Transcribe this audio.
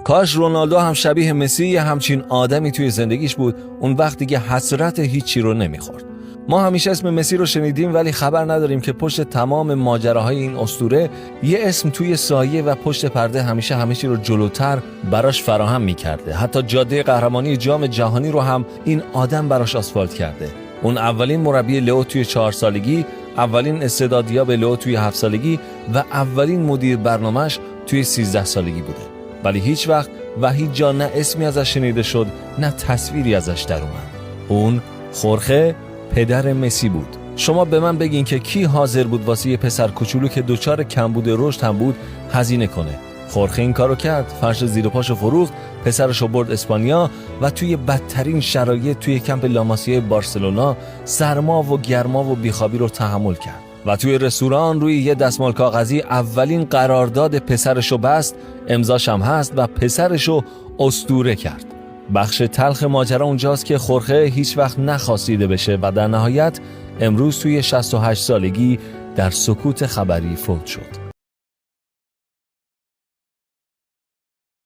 کاش رونالدو هم شبیه مسی همچین آدمی توی زندگیش بود، اون وقت دیگه حسرت هیچی رو نمیخورد. ما همیشه اسم مسی رو شنیدیم ولی خبر نداریم که پشت تمام ماجراهای این اسطوره یه اسم توی سایه و پشت پرده همیشه همه چی رو جلوتر براش فراهم می‌کرده. حتی جاده قهرمانی جام جهانی رو هم این آدم براش آسفالت کرده. اون اولین مربی لئو توی 4 سالگی، اولین استعدادیاب لئو توی 7 سالگی و اولین مدیر برنامه‌اش توی 13 سالگی بوده. ولی هیچ وقت و هیچ جا نه اسمی ازش شنیده شد نه تصویری ازش در اومد. اون خورخه پدر مسی بود. شما به من بگین که کی حاضر بود واسه یه پسر کوچولو که دوچار کمبود رشد هم بود هزینه کنه؟ خورخه این کارو کرد، فرش زیر پاشو فروخت، پسرشو برد اسپانیا و توی بدترین شرایط توی کمپ لاماسیا بارسلونا سرما و گرما و بیخوابی رو تحمل کرد و توی رستوران روی یه دستمال کاغذی اولین قرارداد پسرشو بست، امضاش هم هست و پسرشو اسطوره کرد. بخش تلخ ماجرا اونجاست که خورخه هیچ وقت نخواستیده بشه و در نهایت امروز توی 68 سالگی در سکوت خبری فوت شد.